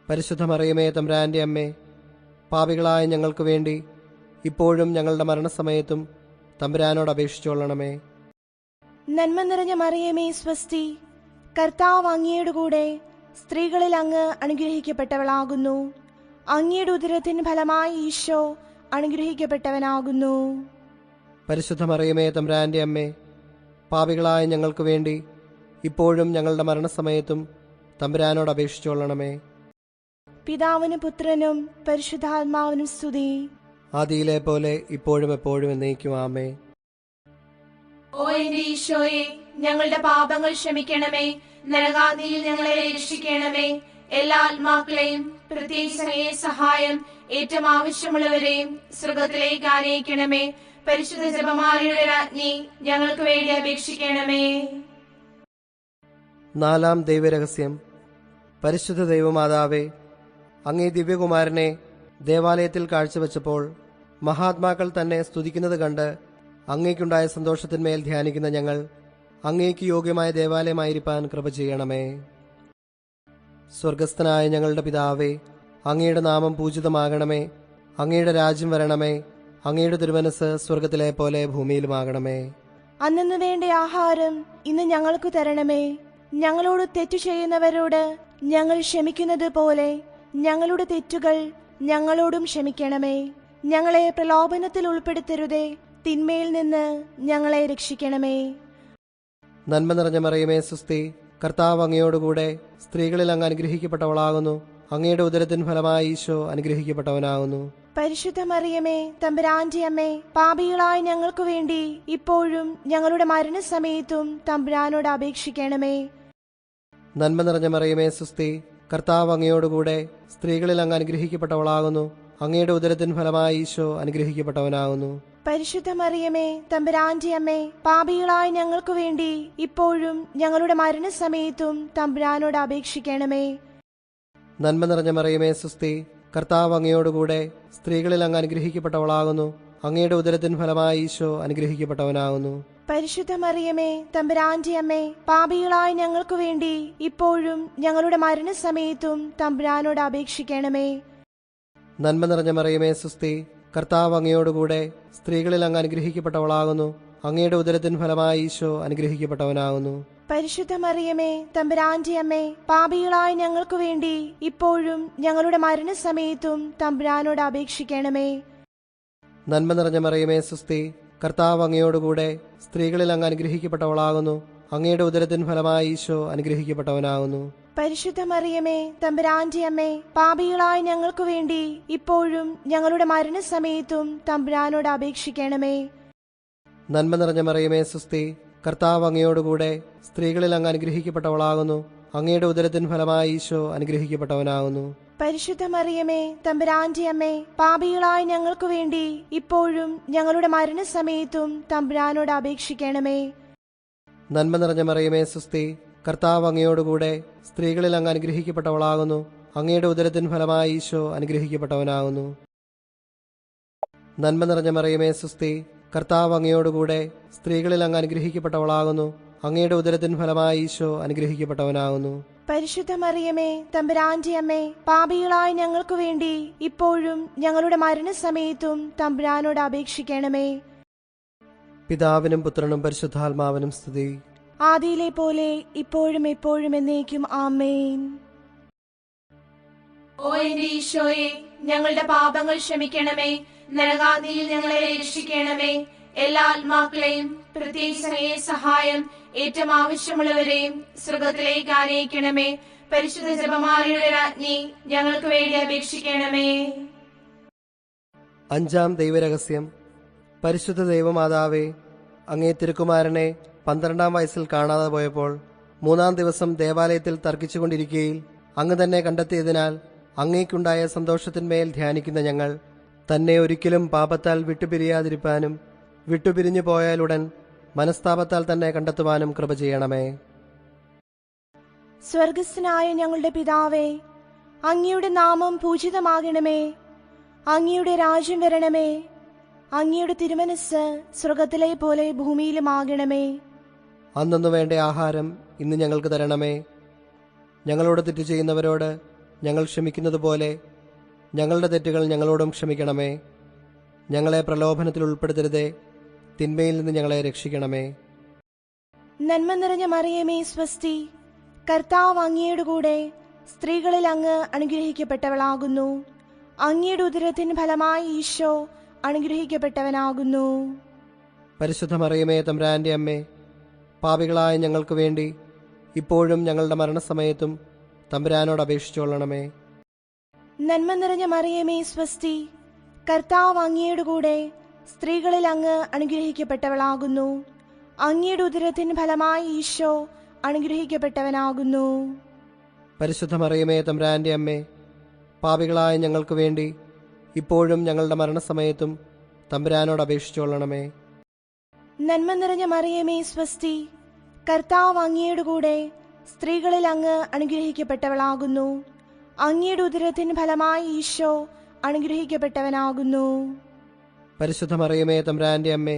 പരിശുദ്ധ മറിയമേ തമ്പുരാന്റെ അമ്മേ, പാപികളായ ഞങ്ങൾക്ക് വേണ്ടി ഇപ്പോഴും ഞങ്ങളുടെ മരണസമയത്തും തമ്പുരാനോട് അപേക്ഷിച്ചുകൊള്ളണമേ. നന്മ നിറഞ്ഞ മറിയമേ സ്വസ്തി, കർത്താവ് അങ്ങയുടെ കൂടെ സ്ത്രീകളിൽ അങ്ങ് അനുഗ്രഹിക്കപ്പെട്ടവളാകുന്നു. അങ്ങയുടെ ഉദരത്തിൻ ഫലമായി ഈശോ അനുഗ്രഹിക്കപ്പെട്ടവനാകുന്നു. പരിശുദ്ധ മറിയമേ തമ്പുരാന്റെ അമ്മേ, പാപികളായ ഞങ്ങൾക്ക് വേണ്ടി ഇപ്പോഴും ഞങ്ങളുടെ മരണസമയത്തും തമ്പുരാനോട് അപേക്ഷിച്ചുകൊള്ളണമേ. പിതാവിനും പുത്രനും പരിശുദ്ധാത്മാവിനും സ്തുതി. ആദിയിലെ പോലെ ഇപ്പോഴും എപ്പോഴും എന്നേക്കും ആമേൻ. ഓ എന്റെ ഈശോയെ, ഞങ്ങളുടെ പാപങ്ങൾ ക്ഷമിക്കണമേ. നരകാഗ്നിയിൽ ഞങ്ങളെ രക്ഷിക്കണമേ. എല്ലാ ആത്മാക്കളെയും പ്രത്യേകിച്ച് അങ്ങയെ സഹായം ഏറ്റവും ആവശ്യമുള്ളവരെയും സ്വർഗത്തിലേക്ക് ആനയിക്കണമേ. പരിശുദ്ധ ജപമാലയുടെ രാജ്ഞി, ഞങ്ങൾക്ക് വേണ്ടി അപേക്ഷിക്കണമേ. നാലാം ദൈവരഹസ്യം. പരിശുദ്ധ ദൈവമാതാവേ, അങ്ങേ ദിവ്യകുമാരനെ ദേവാലയത്തിൽ കാഴ്ചവെച്ചപ്പോൾ മഹാത്മാക്കൾ തന്നെ സ്തുതിക്കുന്നത് കണ്ട് അങ്ങേക്കുണ്ടായ സന്തോഷത്തിന്മേൽ ധ്യാനിക്കുന്ന ഞങ്ങൾ അങ്ങേക്ക് യോഗ്യമായ ദേവാലയമായിരിക്കാൻ കൃപ ചെയ്യണമേ. സ്വർഗസ്ഥനായ ഞങ്ങളുടെ പിതാവേ, അങ്ങയുടെ നാമം പൂജിതമാകണമേ. അങ്ങയുടെ രാജ്യം വരണമേ. അങ്ങയുടെ തിരുമനസ് സ്വർഗത്തിലെ പോലെ ഭൂമിയിലുമാകണമേ. അന്നു വേണ്ട ആഹാരം ഇന്ന് ഞങ്ങൾക്ക് തരണമേ. ഞങ്ങളോട് തെറ്റു ചെയ്യുന്നവരോട് ഞങ്ങൾ ക്ഷമിക്കുന്നത് പോലെ ഞങ്ങളുടെ തെറ്റുകൾ ഞങ്ങളോടും ക്ഷമിക്കണമേ. ഞങ്ങളെ പ്രലോഭനത്തിൽ ഉൾപ്പെടുത്തരുതേ, തിന്മയിൽ നിന്ന് ഞങ്ങളെ രക്ഷിക്കണമേ. നന്മ നിറഞ്ഞ മറിയമേ സുസ്തി, കർത്താവ് അങ്ങയോടുകൂടെ സ്ത്രീകളിൽ അങ്ങ് അനുഗ്രഹിക്കപ്പെട്ടവളാകുന്നു. അങ്ങയുടെ ഉദരത്തിൻ ഫലമായി ഈശോ അനുഗ്രഹിക്കപ്പെട്ടവനാകുന്നു. പരിശുദ്ധ മറിയമേ തമ്പുരാന്റെ അമ്മേ, പാപികളായ ഞങ്ങൾക്ക് വേണ്ടി ഇപ്പോഴും ഞങ്ങളുടെ മരണസമയത്തും തമ്പുരാനോട് അപേക്ഷിക്കണമേ. നന്മ നിറഞ്ഞ മറിയമേ സുസ്തി, കർത്താവ് അങ്ങയോടുകൂടെ സ്ത്രീകളിൽ അങ്ങ് അനുഗ്രഹിക്കപ്പെട്ടവളാകുന്നു. അങ്ങയുടെ ഉദരത്തിൻ ഫലമായി ഈശോ അനുഗ്രഹിക്കപ്പെട്ടവനാകുന്നു. പരിശുദ്ധ മറിയമേ തമ്പുരാന്റെ അമ്മേ, പാപികളായ ഞങ്ങൾക്ക് വേണ്ടി ഇപ്പോഴും ഞങ്ങളുടെ മരണസമയത്തും തമ്പുരാനോട് അപേക്ഷിക്കണമേ. നന്മ നിറഞ്ഞ മറിയമേ സുസ്തി, കർത്താവ് അങ്ങയോടുകൂടെ സ്ത്രീകളിൽ അങ്ങ് അനുഗ്രഹിക്കപ്പെട്ടവളാകുന്നു. അങ്ങയുടെ ഉദരത്തിൻ ഫലമായി ഈശോ അനുഗ്രഹിക്കപ്പെട്ടവനാകുന്നു. പരിശുദ്ധ മറിയമേ തമ്പുരാന്റെ അമ്മേ, പാപികളായ ഞങ്ങൾക്ക് വേണ്ടി ഇപ്പോഴും ഞങ്ങളുടെ മരണസമയത്തും തമ്പുരാനോട് അപേക്ഷിക്കണമേ. നന്മ നിറഞ്ഞ മറിയമേ സുസ്തി, കർത്താവ് അങ്ങയോടുകൂടെ സ്ത്രീകളിൽ അങ്ങ് അനുഗ്രഹിക്കപ്പെട്ടവളാകുന്നു. അങ്ങയുടെ ഉദരത്തിൻ ഫലമായി ഈശോ അനുഗ്രഹിക്കപ്പെട്ടവനാകുന്നു. പരിശുദ്ധ മറിയമേ തമ്പുരാന്റെ അമ്മേ, പാപികളായ ഞങ്ങൾക്ക് വേണ്ടി ഇപ്പോഴും ഞങ്ങളുടെ മരണസമയത്തും തമ്പുരാനോട് അപേക്ഷിക്കണമേ. നന്മ നിറഞ്ഞ മറിയമേ സുസ്തി, കർത്താവ് അങ്ങയോടുകൂടെ സ്ത്രീകളിൽ അങ്ങ് അനുഗ്രഹിക്കപ്പെട്ടവളാകുന്നു. അങ്ങയുടെ ഉദരത്തിൻ ഫലമായി ഈശോ അനുഗ്രഹിക്കപ്പെട്ടവനാകുന്നു. പരിശുദ്ധ മറിയമേ തമ്പുരാന്റെ അമ്മേ, പാപികളായ ഞങ്ങൾക്ക് വേണ്ടി ഇപ്പോഴും ഞങ്ങളുടെ മരണസമയത്തും തമ്പുരാനോട് അപേക്ഷിക്കണമേ. നന്മ നിറഞ്ഞ മറിയമേ സുസ്തി, കർത്താവ് അങ്ങയോടുകൂടെ സ്ത്രീകളിൽ അങ്ങ് അനുഗ്രഹിക്കപ്പെട്ടവളാകുന്നു. അങ്ങയുടെ ഉദരത്തിൻ ഫലമായി ഈശോ അനുഗ്രഹിക്കപ്പെട്ടവനാകുന്നു. പരിശുദ്ധ മറിയമേ, തമ്പുരാന്റെ അമ്മേ, പാപികളായ ഞങ്ങൾക്ക് വേണ്ടി ഇപ്പോഴും ഞങ്ങളുടെ മരണസമയത്തും തമ്പുരാനോട് അപേക്ഷിക്കണമേ. നന്മ നിറഞ്ഞ മറിയമേ, സുസ്തി. കർത്താവ് അങ്ങയോടുകൂടെ സ്ത്രീകളിൽ അങ്ങ് അനുഗ്രഹിക്കപ്പെട്ടവളാകുന്നു. അങ്ങയുടെ ഉദരത്തിൻ ഫലമായി ഈശോ അനുഗ്രഹിക്കപ്പെട്ടവനാകുന്നു. നന്മ നിറഞ്ഞ മറിയമേ, സുസ്തി. കർത്താവ് അങ്ങയോടുകൂടെ സ്ത്രീകളിൽ അങ്ങ് അനുഗ്രഹിക്കപ്പെട്ടവളാകുന്നു. അങ്ങയുടെ ഉദരത്തിൻ ഫലമായി ഈശോ അനുഗ്രഹിക്കപ്പെട്ടവനാകുന്നു. പരിശുദ്ധ മറിയമേ, തമ്പുരാന്റെ അമ്മേ, പാപികളായ ഞങ്ങൾക്ക് വേണ്ടി ഇപ്പോഴും ഞങ്ങളുടെ മരണസമയത്തും തമ്പുരാനോട് അപേക്ഷിക്കണമേ. പിതാവിനും പുത്രനും പരിശുദ്ധാത്മാവിനും സ്തുതി. ആദിയിലെ പോലെ ഇപ്പോഴും എപ്പോഴും എന്നേക്കും ആമേൻ. ഓ എന്റെ ഈശോയെ, ഞങ്ങളുടെ പാപങ്ങൾ ക്ഷമിക്കണമേ. നരകാഗ്നിയിൽ ഞങ്ങളെ രക്ഷിക്കണമേ. എല്ലാ ആത്മാക്കളെയും പ്രത്യേകിച്ച് അങ്ങയെ സഹായം ഏറ്റവും ആവശ്യമുള്ളവരെയും സ്വർഗത്തിലേക്ക് ആനയിക്കണമേ. പരിശുദ്ധ ജപമാലയുടെ രാജ്ഞി, ഞങ്ങൾക്ക് വേണ്ടി അപേക്ഷിക്കണമേ. അഞ്ചാം ദൈവരഹസ്യം. പരിശുദ്ധ ദൈവമാതാവേ, അങ്ങേ തിരുക്കുമാരനെ 12-ാം വയസ്സിൽ കാണാതെ പോയപ്പോൾ 3-ാം ദിവസം ദേവാലയത്തിൽ തർക്കിച്ചുകൊണ്ടിരിക്കുകയിൽ അങ്ങ് തന്നെ കണ്ടെത്തിയതിനാൽ അങ്ങേക്കുണ്ടായ സന്തോഷത്തിന്മേൽ ധ്യാനിക്കുന്ന ഞങ്ങൾ തന്നെ ഒരിക്കലും പാപത്താൽ വിട്ടുപിരിയാതിരിപ്പാനും വിട്ടുപിരിഞ്ഞു പോയാലുടൻ മനസ്താപത്താൽ തന്നെ കണ്ടെത്തുവാനും കൃപ ചെയ്യണമേ. സ്വർഗസ്ഥനായ ഞങ്ങളുടെ പിതാവേ, അങ്ങയുടെ നാമം പൂജിതമാകണമേ. അങ്ങയുടെ രാജ്യം വരണമേ. അങ്ങയുടെ തിരുമനസ് സ്വർഗത്തിലെ പോലെ ഭൂമിയിലുമാകണമേ. അന്നു വേണ്ട ആഹാരം ഇന്ന് ഞങ്ങൾക്ക് തരണമേ. ഞങ്ങളോട് തെറ്റ് ചെയ്യുന്നവരോട് ഞങ്ങൾ ക്ഷമിക്കുന്നത് പോലെ ഞങ്ങളുടെ തെറ്റുകൾ ഞങ്ങളോടും ക്ഷമിക്കണമേ. ഞങ്ങളെ പ്രലോഭനത്തിൽ ഉൾപ്പെടുത്തരുതേ, തിന്മയിൽ നിന്ന് ഞങ്ങളെ രക്ഷിക്കണമേ. നന്മ നിറഞ്ഞ മറിയമേ, സ്വസ്തി. കർത്താവ് അങ്ങയുടെ കൂടെ സ്ത്രീകളിൽ അങ്ങ് അനുഗ്രഹിക്കപ്പെട്ടവളാകുന്നു. അങ്ങയുടെ ഉദരത്തിൻ ഫലമായി ഈശോ അനുഗ്രഹിക്കപ്പെട്ടവനാകുന്നു. പരിശുദ്ധ മറിയമേ, തമ്പുരാന്റെ അമ്മേ, പാപികളായ ഞങ്ങൾക്ക് വേണ്ടി ഇപ്പോഴും ഞങ്ങളുടെ മരണസമയത്തും തമ്പുരാനോട് അപേക്ഷിച്ചുകൊള്ളണമേ. നന്മ നിറഞ്ഞ മറിയമേ, സ്വസ്തി. കർത്താവ് അങ്ങയുടെ കൂടെ സ്ത്രീകളിൽ അങ്ങ് അനുഗ്രഹിക്കപ്പെട്ടവളാകുന്നു. അങ്ങയുടെ ഉദരത്തിൻ ഫലമായി ഈശോ അനുഗ്രഹിക്കപ്പെട്ടവനാകുന്നു. പരിശുദ്ധ മറിയമേ, തമ്പുരാന്റെ അമ്മേ, പാപികളായ ഞങ്ങൾക്ക് വേണ്ടി ഇപ്പോഴും ഞങ്ങളുടെ മരണസമയത്തും തമ്പുരാനോട് അപേക്ഷിച്ചുകൊള്ളണമേ. നന്മ നിറഞ്ഞ മറിയമേ, സ്വസ്തി. കർത്താവ് അങ്ങയുടെ കൂടെ സ്ത്രീകളിൽ അങ്ങ് അനുഗ്രഹിക്കപ്പെട്ടവളാകുന്നു. അങ്ങയുടെ ഉദരത്തിൻ ഫലമായി ഈശോ അനുഗ്രഹിക്കപ്പെട്ടവനാകുന്നു. പരിശുദ്ധ മറിയമേ, തമ്പുരാന്റെ അമ്മേ,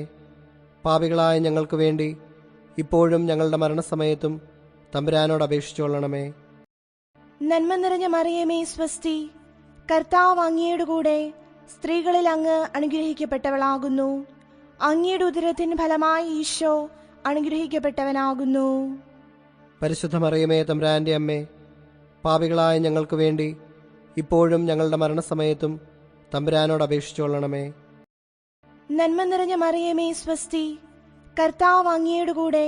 പാപികളായ ഞങ്ങൾക്ക് വേണ്ടി ഇപ്പോഴും ഞങ്ങളുടെ മരണസമയത്തും തമ്പുരാനോട് അപേക്ഷിച്ചുകൊള്ളണമേ. നന്മ നിറഞ്ഞ മറിയമേ, സ്വസ്തി. കർത്താവ് അങ്ങയുടെ കൂടെ സ്ത്രീകളിൽ അങ്ങ് അനുഗ്രഹിക്കപ്പെട്ടവളാകുന്നു. അങ്ങയുടെ ഉദരത്തിൻ ഫലമായി ഈശോ അനുഗ്രഹിക്കപ്പെട്ടവനാകുന്നു. പരിശുദ്ധ മറിയമേ, തമ്പുരാന്റെ അമ്മേ, പാപികളായ ഞങ്ങൾക്ക് വേണ്ടി ഇപ്പോഴും ഞങ്ങളുടെ മരണസമയത്തും തമ്പുരാനോട് അപേക്ഷിച്ചുകൊള്ളണമേ. നന്മ നിറഞ്ഞ മറിയമേ, സ്വസ്തി. കർത്താവ് അങ്ങയുടെ കൂടെ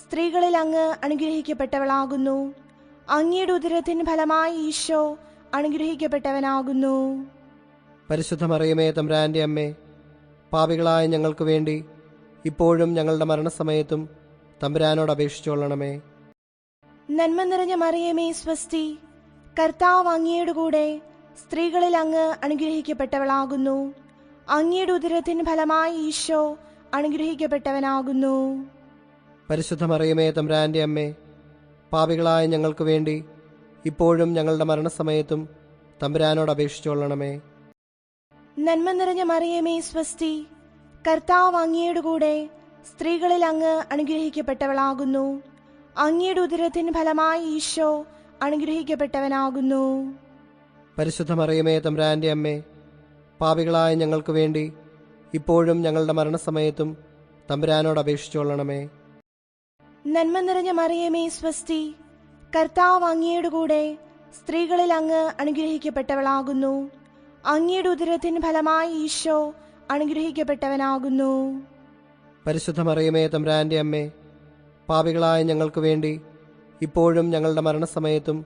സ്ത്രീകളിൽ അങ്ങ് അനുഗ്രഹിക്കപ്പെട്ടവളാകുന്നു. അങ്ങയുടെ ഉദരത്തിൻ ഫലമായി ഈശോ അനുഗ്രഹിക്കപ്പെട്ടവനാകുന്നു. പരിശുദ്ധ മറിയമേ, തമ്പുരാന്റെ അമ്മേ, പാപികളായ ഞങ്ങൾക്ക് വേണ്ടി ഇപ്പോഴും ഞങ്ങളുടെ മരണസമയത്തും തമ്പുരാനോട് അപേക്ഷിച്ചുകൊള്ളണമേ. നന്മ നിറഞ്ഞ മറിയമേ, സ്വസ്തി. കർത്താവ് അങ്ങയുടെ കൂടെ സ്ത്രീകളിൽ അങ്ങ് അനുഗ്രഹിക്കപ്പെട്ടവളാകുന്നു. അങ്ങയുടെ ഉദരത്തിൻ ഫലമായി ഈശോ അനുഗ്രഹിക്കപ്പെട്ടവനാകുന്നു. പരിശുദ്ധ മറിയമേ, തമ്പുരാന്റെ അമ്മേ, പാപികളായ ഞങ്ങൾക്ക് വേണ്ടി ഇപ്പോഴും ഞങ്ങളുടെ മരണസമയത്തും തമ്പുരാനോട് അപേക്ഷിച്ചുകൊള്ളണമേ. നന്മ നിറഞ്ഞ മറിയമേ, സ്വസ്തി. കർത്താവ് അങ്ങയുടെ കൂടെ സ്ത്രീകളിൽ അങ്ങ് അനുഗ്രഹിക്കപ്പെട്ടവളാകുന്നു. അങ്ങയുടെ ഉദരത്തിൻ ഫലമായി ഈശോ അനുഗ്രഹിക്കപ്പെട്ടവനാകുന്നു. പരിശുദ്ധ മറിയമേ, തമ്പുരാന്റെ അമ്മേ, പാപികളായ ഞങ്ങൾക്ക് വേണ്ടി ഇപ്പോഴും ഞങ്ങളുടെ മരണസമയത്തും തമ്പുരാനോട് അപേക്ഷിച്ചുകൊള്ളണമേ. നന്മ നിറഞ്ഞ മറിയമേ, സ്വസ്തി. കർത്താവ് അങ്ങയുടെ കൂടെ സ്ത്രീകളിൽ അങ്ങ് അനുഗ്രഹിക്കപ്പെട്ടവളാകുന്നു. അങ്ങയുടെ ഉദരത്തിൻ ഫലമായി ഈശോ അനുഗ്രഹിക്കപ്പെട്ടവനാകുന്നു. പരിശുദ്ധ മറിയമേ, തമ്പുരാന്റെ അമ്മേ, പാപികളായ ഞങ്ങൾക്ക് വേണ്ടി ഇപ്പോഴും ഞങ്ങളുടെ മരണസമയത്തും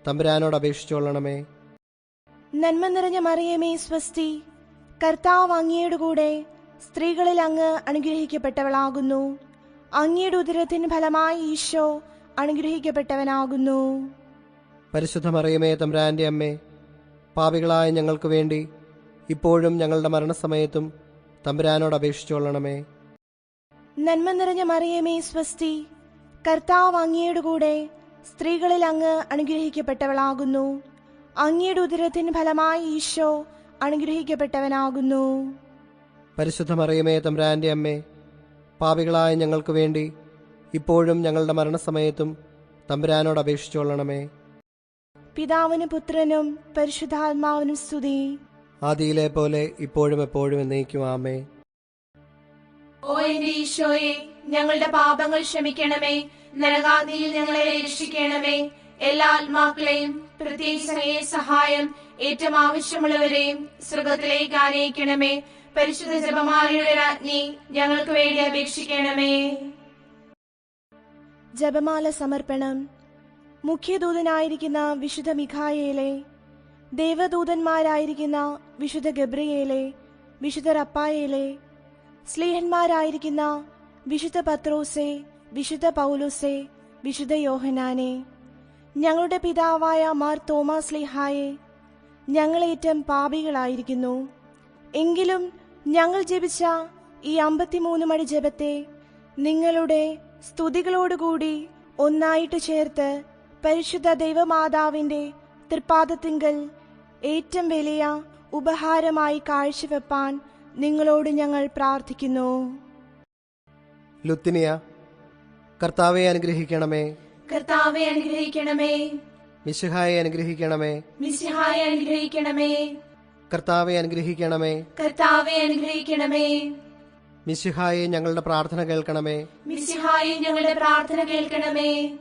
തമ്പുരാനോട് അപേക്ഷിച്ചുകൊള്ളണമേ. നന്മ നിറഞ്ഞ മറിയമേ, സ്വസ്തി. കർത്താവ് അങ്ങയുടെ കൂടെ സ്ത്രീകളിൽ അങ്ങ് അനുഗ്രഹിക്കപ്പെട്ടവളാകുന്നു. അങ്ങയുടെ ഉദരത്തിന് ഫലമായി ഈശോ അനുഗ്രഹിക്കപ്പെട്ടവനാകുന്നു. പരിശുദ്ധ മറിയമേ, തമ്പുരാന്റെ അമ്മേ, പാപികളായ ഞങ്ങൾക്ക് വേണ്ടി ഇപ്പോഴും ഞങ്ങളുടെ മരണസമയത്തും തമ്പുരാനോട് അപേക്ഷിച്ചുകൊള്ളണമേ. നന്മ നിറഞ്ഞ മറിയമേ, സ്വസ്തി, കർത്താവ് അങ്ങയുടെ കൂടെ സ്ത്രീകളിൽ അങ്ങ് അനുഗ്രഹിക്കപ്പെട്ടവളാകുന്നു. അങ്ങയുടെ ഉദരത്തിന് ഫലമായി ഈശോ അനുഗ്രഹിക്കപ്പെട്ടവനാകുന്നു. പരിശുദ്ധ മറിയമേ, തമ്പുരാന്റെ അമ്മേ, പാപികളായ ഞങ്ങൾക്ക് വേണ്ടി ഇപ്പോഴും ഞങ്ങളുടെ മരണസമയത്തും തമ്പുരാനോട് അപേക്ഷിച്ചുകൊള്ളണമേ. പിതാവിനും പുത്രനും പരിശുദ്ധാത്മാവിനും സ്തുതി. ആദിയിലെ പോലെ ഇപ്പോഴും എപ്പോഴും എന്നേക്കും ആമേൻ. ഓ എന്റെ ഈശോയെ, ഞങ്ങളുടെ പാപങ്ങൾ ക്ഷമിക്കണമേ. നരകാഗ്നിയിൽ ഞങ്ങളെ രക്ഷിക്കണമേ. എല്ലാ ആത്മാക്കളെയും പ്രത്യേകിച്ച് അങ്ങേ സഹായം ഏറ്റവും ആവശ്യമുള്ളവരെയും സ്വർഗത്തിലേക്ക് ആനയിക്കണമേ. പരിശുദ്ധ ജപമാലയുടെ രാജ്ഞി, ഞങ്ങൾക്ക് വേണ്ടി അപേക്ഷിക്കണമേ. ജപമാല സമർപ്പണം. മുഖ്യദൂതനായിരിക്കുന്ന വിശുദ്ധ മിഖായേലെ, ദേവദൂതന്മാരായിരിക്കുന്ന വിശുദ്ധ ഗബ്രിയേലെ, വിശുദ്ധ റപ്പായേലെ, സ്ലീഹന്മാരായിരിക്കുന്ന വിശുദ്ധ പത്രോസെ, വിശുദ്ധ പൗലോസെ, വിശുദ്ധ യോഹനാനെ, ഞങ്ങളുടെ പിതാവായ മാർ തോമാസ് സ്ലീഹായെ, ഞങ്ങളേറ്റം പാപികളായിരിക്കുന്നു. എങ്കിലും ഞങ്ങൾ ജപിച്ച ഈ 53 മണി ജപത്തെ നിങ്ങളുടെ സ്തുതികളോടുകൂടി ഒന്നായിട്ട് ചേർത്ത് പരിശുദ്ധ ദൈവമാതാവിന്റെ തൃപ്പാദത്തിങ്കൽ ഏറ്റവും വലിയ ഉപഹാരമായി കാഴ്ചവെപ്പാൻ നിങ്ങളോട് ഞങ്ങൾ പ്രാർത്ഥിക്കുന്നു. ലുത്തിനിയ. കർത്താവെ അനുഗ്രഹിക്കണമേ. കർത്താവെ അനുഗ്രഹിക്കണമേ. മിശിഹായെ അനുഗ്രഹിക്കണമേ. മിശിഹായെ അനുഗ്രഹിക്കണമേ. കർത്താവെ അനുഗ്രഹിക്കണമേ. കർത്താവെ അനുഗ്രഹിക്കണമേ. മിശിഹായെ ഞങ്ങളുടെ പ്രാർത്ഥന കേൾക്കണമേ. മിശിഹായെ ഞങ്ങളുടെ പ്രാർത്ഥന കേൾക്കണമേ.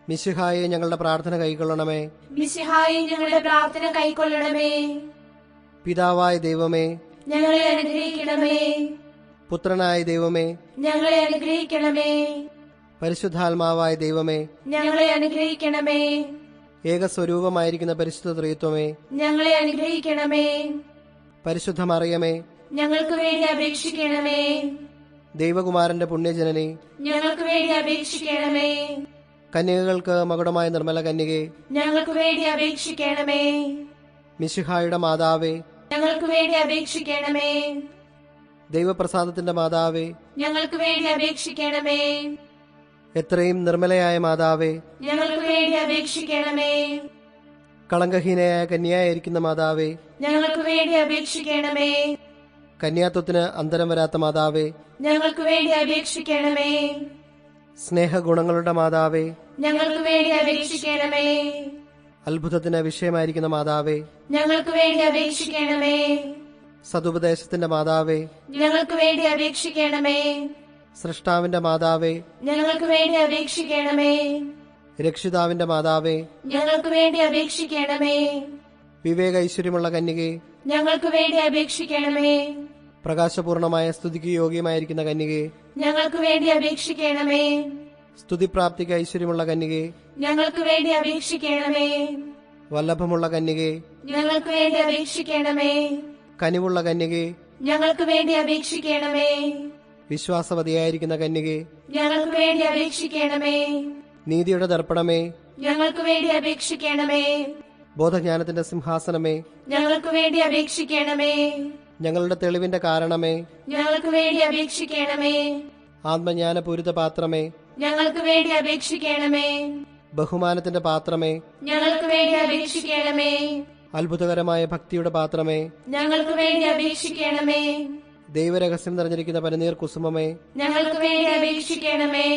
മിശിഹായെ ഞങ്ങളുടെ പ്രാർത്ഥന കൈക്കൊള്ളണമേ. മിശിഹായെ ഞങ്ങളുടെ പ്രാർത്ഥന കൈക്കൊള്ളണമേ. പിതാവായ ദൈവമേ, ഞങ്ങളെ അനുഗ്രഹിക്കണമേ. പുത്രനായ ദൈവമേ, ഞങ്ങളെ അനുഗ്രഹിക്കണമേ. പരിശുദ്ധാത്മാവായ ദൈവമേ, ഞങ്ങളെ അനുഗ്രഹിക്കണമേ. ഏകസ്വരൂപമായിരിക്കുന്ന പരിശുദ്ധ ത്രിത്വമേ, ഞങ്ങളെ അനുഗ്രഹിക്കണമേ. പരിശുദ്ധ മറിയമേ, ഞങ്ങൾക്ക് വേണ്ടി അപേക്ഷിക്കണമേ. ദൈവകുമാരന്റെ പുണ്യജനനി, ഞങ്ങൾക്ക് വേണ്ടി അപേക്ഷിക്കണമേ. കന്യകകൾക്ക് മകുടമായ നിർമ്മല കന്യകെ, ഞങ്ങൾക്ക് വേണ്ടി അപേക്ഷിക്കണമേ. മിശിഹായുടെ മാതാവേ, ഞങ്ങൾക്ക് വേണ്ടി അപേക്ഷിക്കണമേ. ദൈവപ്രസാദത്തിന്റെ മാതാവേ, ഞങ്ങൾക്ക് വേണ്ടി അപേക്ഷിക്കണമേ. എത്രയും നിർമ്മലയായ മാതാവേ, ഞങ്ങൾക്ക് വേണ്ടി അപേക്ഷിക്കണമേ. കളങ്കഹീനയായ കന്യായിരിക്കുന്ന മാതാവേ, ഞങ്ങൾക്ക് വേണ്ടി അപേക്ഷിക്കണമേ. കന്യാത്വത്തിന് അന്തരം വരാത്ത മാതാവേ, ഞങ്ങൾക്ക് വേണ്ടി അപേക്ഷിക്കണമേ. സ്നേഹഗുണങ്ങളുടെ മാതാവേ, ഞങ്ങൾക്ക് വേണ്ടി അപേക്ഷിക്കണമേ. അത്ഭുതത്തിന് വിഷയമായിരിക്കുന്ന മാതാവേ, ഞങ്ങൾക്ക് വേണ്ടി അപേക്ഷിക്കണമേ. സതുപദേശത്തിന്റെ മാതാവേ, ഞങ്ങൾക്ക് വേണ്ടി അപേക്ഷിക്കണമേ. സൃഷ്ടാവിന്റെ മാതാവേ, ഞങ്ങൾക്ക് വേണ്ടി അപേക്ഷിക്കണമേ. രക്ഷിതാവിന്റെ മാതാവേ, ഞങ്ങൾക്ക് വേണ്ടി അപേക്ഷിക്കണമേ. വിവേക ഐശ്വര്യമുള്ള കന്യകെ, ഞങ്ങൾക്ക് വേണ്ടി അപേക്ഷിക്കണമേ. പ്രകാശപൂർണമായ സ്തുതിക്ക് യോഗ്യമായിരിക്കുന്ന കന്യകെ, ഞങ്ങൾക്ക് വേണ്ടി അപേക്ഷിക്കണമേ. സ്തുതിപ്രാപ്തിക്ക് ഐശ്വര്യമുള്ള കന്യകെ, ഞങ്ങൾക്ക് വേണ്ടി അപേക്ഷിക്കണമേ. വല്ലഭമുള്ള കന്യകെ, ഞങ്ങൾക്ക് വേണ്ടി അപേക്ഷിക്കണമേ. കനിവുള്ള കന്യകെ, ഞങ്ങൾക്ക് വേണ്ടി അപേക്ഷിക്കണമേ. വിശ്വാസവതിയായിരിക്കുന്ന കന്യകെ, ഞങ്ങൾക്ക് വേണ്ടി അപേക്ഷിക്കണമേ. നീതിയുടെ ദർപ്പണമേ, ഞങ്ങൾക്ക് വേണ്ടി അപേക്ഷിക്കണമേ. ബോധജ്ഞാനത്തിന്റെ സിംഹാസനമേ, ഞങ്ങൾക്ക് വേണ്ടി അപേക്ഷിക്കണമേ. ഞങ്ങളുടെ തെളിവിന്റെ കാരണമേ, ഞങ്ങൾക്ക് വേണ്ടി അപേക്ഷിക്കണമേ. ആത്മജ്ഞാനപൂരിത പാത്രമേ, ഞങ്ങൾക്ക് വേണ്ടി അപേക്ഷിക്കണമേ. ബഹുമാനത്തിന്റെ പാത്രമേ, ഞങ്ങൾക്ക് വേണ്ടി അപേക്ഷിക്കണമേ. അത്ഭുതകരമായ ഭക്തിയുടെ പാത്രമേ, ഞങ്ങൾക്ക് വേണ്ടി അപേക്ഷിക്കണമേ. ദൈവരഹസ്യം നിറഞ്ഞിരിക്കുന്ന പനിനീർ കുസുമമേ, ഞങ്ങൾക്ക് വേണ്ടി അപേക്ഷിക്കണമേ.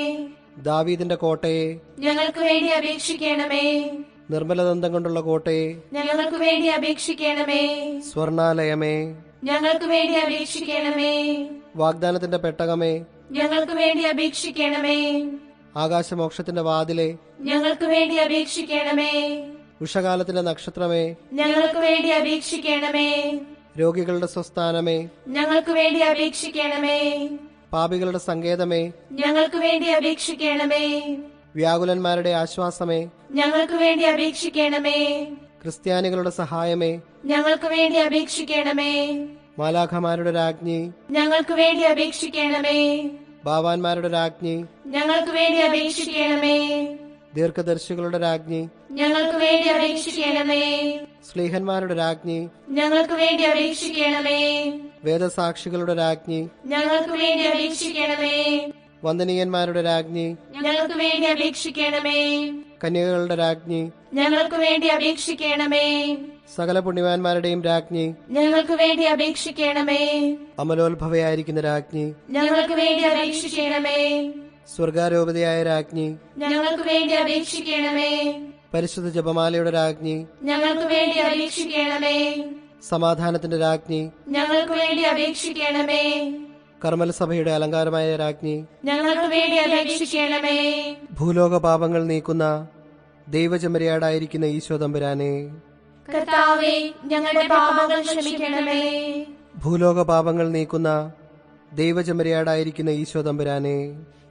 ദാവീദിന്റെ കോട്ടയെ, ഞങ്ങൾക്ക് വേണ്ടി അപേക്ഷിക്കണമേ. നിർമ്മലദന്തം കൊണ്ടുള്ള കോട്ടയെ, ഞങ്ങൾക്ക് വേണ്ടി അപേക്ഷിക്കണമേ. സ്വർണാലയമേ, ഞങ്ങൾക്ക് വേണ്ടി അപേക്ഷിക്കണമേ. വാഗ്ദാനത്തിന്റെ പെട്ടകമേ, ഞങ്ങൾക്ക് വേണ്ടി അപേക്ഷിക്കണമേ. ആകാശമോക്ഷത്തിന്റെ വാതിലെ, ഞങ്ങൾക്ക് വേണ്ടി അപേക്ഷിക്കണമേ. ഉഷകാലത്തിന്റെ നക്ഷത്രമേ, ഞങ്ങൾക്ക് വേണ്ടി അപേക്ഷിക്കണമേ. രോഗികളുടെ സ്വസ്ഥാനമേ, ഞങ്ങൾക്ക് വേണ്ടി അപേക്ഷിക്കണമേ. പാപികളുടെ സങ്കേതമേ, ഞങ്ങൾക്ക് വേണ്ടി അപേക്ഷിക്കണമേ. വ്യാകുലന്മാരുടെ ആശ്വാസമേ, ഞങ്ങൾക്ക് വേണ്ടി അപേക്ഷിക്കണമേ. ക്രിസ്ത്യാനികളുടെ സഹായമേ, ഞങ്ങൾക്ക് വേണ്ടി അപേക്ഷിക്കണമേ. മാലാഖമാരുടെ രാജ്ഞി, ഞങ്ങൾക്ക് വേണ്ടി അപേക്ഷിക്കണമേ. ബാവാന്മാരുടെ രാജ്ഞി, ഞങ്ങൾക്ക് വേണ്ടി അപേക്ഷിക്കണമേ. ദീർഘദർശികളുടെ രാജ്ഞി, ഞങ്ങൾക്ക് വേണ്ടി അപേക്ഷിക്കണമേ. സ്ലീഹന്മാരുടെ രാജ്ഞി, ഞങ്ങൾക്ക് വേണ്ടി അപേക്ഷിക്കണമേ. വേദസാക്ഷികളുടെ രാജ്ഞി, ഞങ്ങൾക്ക് വേണ്ടി അപേക്ഷിക്കണമേ. വന്ദനീയന്മാരുടെ രാജ്ഞി, ഞങ്ങൾക്ക് വേണ്ടി അപേക്ഷിക്കണമേ. കന്യകകളുടെ രാജ്ഞി, ഞങ്ങൾക്ക് വേണ്ടി അപേക്ഷിക്കണമേ. സകല പുണ്യവാന്മാരുടെയും രാജ്ഞി, ഞങ്ങൾക്ക് വേണ്ടി അപേക്ഷിക്കണമേ. അമലോത്ഭവയായിരിക്കുന്ന രാജ്ഞി, ഞങ്ങൾക്ക് വേണ്ടി അപേക്ഷിക്കണമേ. സ്വർഗാരോപതയായ രാജ്ഞി, ഞങ്ങൾക്ക് വേണ്ടി അപേക്ഷിക്കണമേ. പരിശുദ്ധ ജപമാലയുടെ രാജ്ഞി, ഞങ്ങൾക്ക് വേണ്ടി അപേക്ഷിക്കണമേ. സമാധാനത്തിന്റെ രാജ്ഞി, ഞങ്ങൾക്ക് വേണ്ടി അപേക്ഷിക്കണമേ. കർമ്മല സഭയുടെ അലങ്കാരമായ രാജ്ഞി, ഞങ്ങൾക്ക് വേണ്ടി അപേക്ഷിക്കണമേ. ഭൂലോക പാപങ്ങൾ നീക്കുന്ന ദൈവചമരിയാടായിരിക്കുന്ന ഈശോ തമ്പുരാനെ, കർത്താവേ, ഞങ്ങളുടെ പാപങ്ങൾ ക്ഷമിക്കണമേ. ഭൂലോക പാപങ്ങൾ നീക്കുന്ന ദൈവചമരിയാടായിരിക്കുന്ന ഈശോ തമ്പുരാനെ,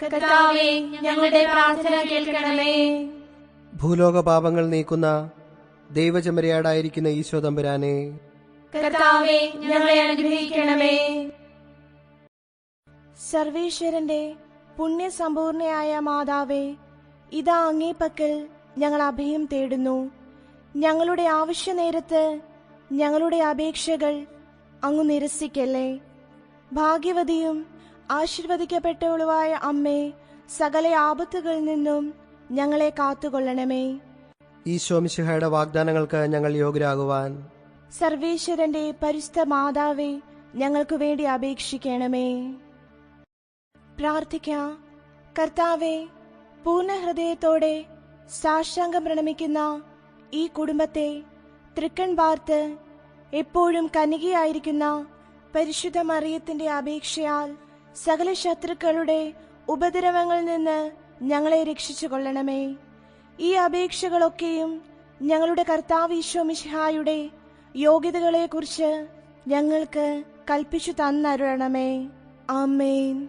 കർത്താവേ, ഞങ്ങളുടെ പ്രാർത്ഥന കേൾക്കണമേ. ഭൂലോക പാപങ്ങൾ നീക്കുന്ന ദൈവചമരിയാടായിരിക്കുന്ന ഈശോ തമ്പുരാനെ, കർത്താവേ, ഞങ്ങളെ അനുഗ്രഹിക്കണമേ. സർവേശ്വരന്റെ പുണ്യസമ്പൂർണയായ മാതാവേ, ഇതാ അങ്ങേ പക്കൽ ഞങ്ങൾ അഭയം തേടുന്നു. ഞങ്ങളുടെ ആവശ്യനേരത്ത് ഞങ്ങളുടെ അപേക്ഷകൾ അങ്ങു നിരസിക്കല്ലേ. ഭാഗ്യവതിയും ആശീർവദിക്കപ്പെട്ടവളുമായ അമ്മേ, സകല ആപത്തുകളിൽ നിന്നും ഞങ്ങളെ കാത്തുകൊള്ളണമേ. ഈശോ മിശിഹായുടെ വാഗ്ദാനങ്ങൾക്ക് ഞങ്ങൾ യോഗ്യരാകുവാൻ സർവേശ്വരന്റെ പരിശുദ്ധ മാതാവേ, ഞങ്ങൾക്ക് വേണ്ടി അപേക്ഷിക്കണമേ. പ്രാർത്ഥിക്കാം. കർത്താവേ, പൂർണ്ണ ഹൃദയത്തോടെ സാഷ്ടാംഗം പ്രണമിക്കുന്ന ഈ കുടുംബത്തെ തൃക്കൺ പാർത്ത് എപ്പോഴും കന്യകയായിരിക്കുന്ന പരിശുദ്ധ മറിയത്തിന്റെ അപേക്ഷയാൽ സകല ശത്രുക്കളുടെ ഉപദ്രവങ്ങളിൽ നിന്ന് ഞങ്ങളെ രക്ഷിച്ചു കൊള്ളണമേ. ഈ അപേക്ഷകളൊക്കെയും ഞങ്ങളുടെ കർത്താവ് ഈശോ മിശിഹായുടെ യോഗ്യതകളെക്കുറിച്ച് ഞങ്ങൾക്ക് കൽപ്പിച്ചു തന്നരുളണമേ. ആമേൻ.